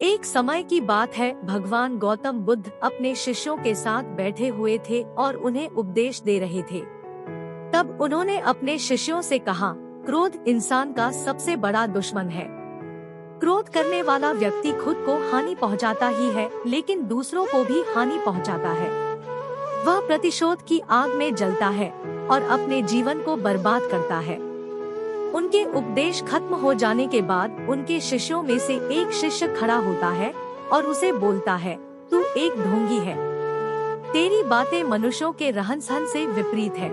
एक समय की बात है, भगवान गौतम बुद्ध अपने शिष्यों के साथ बैठे हुए थे और उन्हें उपदेश दे रहे थे। तब उन्होंने अपने शिष्यों से कहा, क्रोध इंसान का सबसे बड़ा दुश्मन है। क्रोध करने वाला व्यक्ति खुद को हानि पहुंचाता ही है, लेकिन दूसरों को भी हानि पहुंचाता है। वह प्रतिशोध की आग में जलता है और अपने जीवन को बर्बाद करता है। उनके उपदेश खत्म हो जाने के बाद उनके शिष्यों में से एक शिष्य खड़ा होता है और उसे बोलता है, तू एक ढोंगी है। तेरी बातें मनुष्यों के रहन सहन से विपरीत है।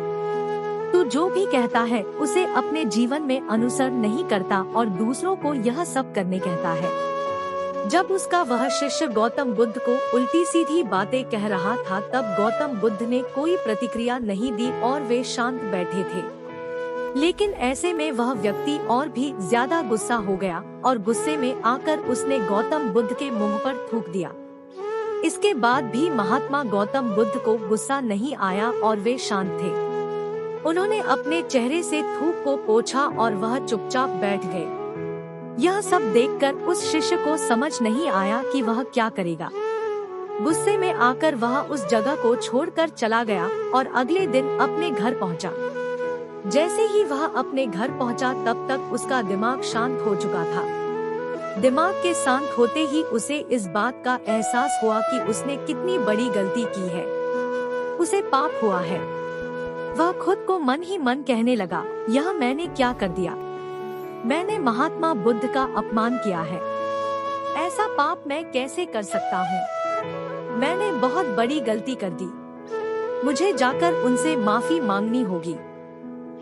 तू जो भी कहता है उसे अपने जीवन में अनुसरण नहीं करता और दूसरों को यह सब करने कहता है। जब उसका वह शिष्य गौतम बुद्ध को उल्टी सीधी बातें कह रहा था, तब गौतम बुद्ध ने कोई प्रतिक्रिया नहीं दी और वे शांत बैठे थे। लेकिन ऐसे में वह व्यक्ति और भी ज्यादा गुस्सा हो गया और गुस्से में आकर उसने गौतम बुद्ध के मुंह पर थूक दिया। इसके बाद भी महात्मा गौतम बुद्ध को गुस्सा नहीं आया और वे शांत थे। उन्होंने अपने चेहरे से थूक को पोंछा और वह चुपचाप बैठ गए। यह सब देखकर उस शिष्य को समझ नहीं आया कि वह क्या करेगा। गुस्से में आकर वह उस जगह को छोड़कर चला गया और अगले दिन अपने घर पहुंचा। जैसे ही वह अपने घर पहुंचा, तब तक उसका दिमाग शांत हो चुका था। दिमाग के शांत होते ही उसे इस बात का एहसास हुआ कि उसने कितनी बड़ी गलती की है। उसे पाप हुआ है। वह खुद को मन ही मन कहने लगा, यह मैंने क्या कर दिया? मैंने महात्मा बुद्ध का अपमान किया है। ऐसा पाप मैं कैसे कर सकता हूँ? मैंने बहुत बड़ी गलती कर दी। मुझे जाकर उनसे माफी मांगनी होगी।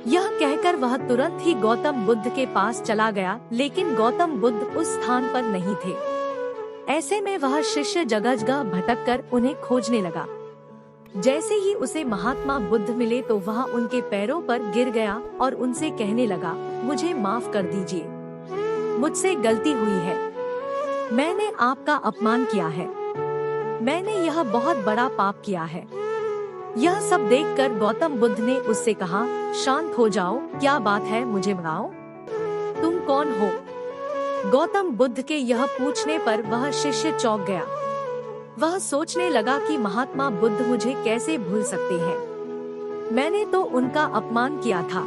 यह कहकर वह तुरंत ही गौतम बुद्ध के पास चला गया, लेकिन गौतम बुद्ध उस स्थान पर नहीं थे। ऐसे में वह शिष्य जगह जगह भटककर उन्हें खोजने लगा। जैसे ही उसे महात्मा बुद्ध मिले तो वह उनके पैरों पर गिर गया और उनसे कहने लगा, मुझे माफ कर दीजिए। मुझसे गलती हुई है। मैंने आपका अपमान किया है। मैंने यह बहुत बड़ा पाप किया है। यह सब देखकर गौतम बुद्ध ने उससे कहा, शांत हो जाओ, क्या बात है, मुझे बताओ, तुम कौन हो? गौतम बुद्ध के यह पूछने पर वह शिष्य चौंक गया। वह सोचने लगा कि महात्मा बुद्ध मुझे कैसे भूल सकते हैं? मैंने तो उनका अपमान किया था।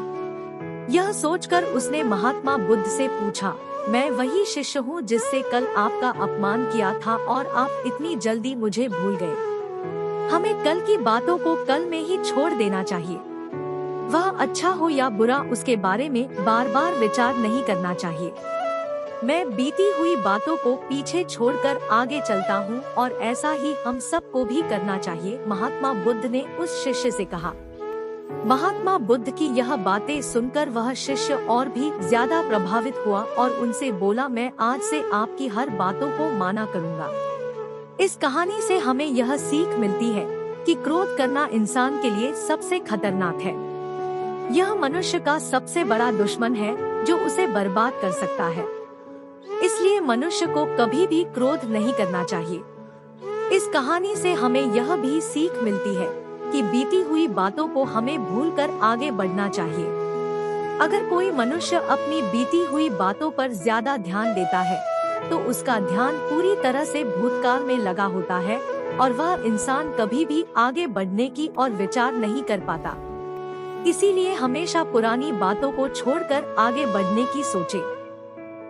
यह सोचकर उसने महात्मा बुद्ध से पूछा, मैं वही शिष्य हूँ जिससे कल आपका अपमान किया था और आप इतनी जल्दी मुझे भूल गए। हमें कल की बातों को कल में ही छोड़ देना चाहिए। वह अच्छा हो या बुरा, उसके बारे में बार बार विचार नहीं करना चाहिए। मैं बीती हुई बातों को पीछे छोड़कर आगे चलता हूँ और ऐसा ही हम सबको भी करना चाहिए, महात्मा बुद्ध ने उस शिष्य से कहा। महात्मा बुद्ध की यह बातें सुनकर वह शिष्य और भी ज्यादा प्रभावित हुआ और उनसे बोला, मैं आज से आपकी हर बातों को माना करूँगा। इस कहानी से हमें यह सीख मिलती है कि क्रोध करना इंसान के लिए सबसे खतरनाक है। यह मनुष्य का सबसे बड़ा दुश्मन है जो उसे बर्बाद कर सकता है। इसलिए मनुष्य को कभी भी क्रोध नहीं करना चाहिए। इस कहानी से हमें यह भी सीख मिलती है कि बीती हुई बातों को हमें भूलकर आगे बढ़ना चाहिए। अगर कोई मनुष्य अपनी बीती हुई बातों पर ज्यादा ध्यान देता है तो उसका ध्यान पूरी तरह से भूतकाल में लगा होता है और वह इंसान कभी भी आगे बढ़ने की और विचार नहीं कर पाता। इसीलिए हमेशा पुरानी बातों को छोड़कर आगे बढ़ने की सोचे।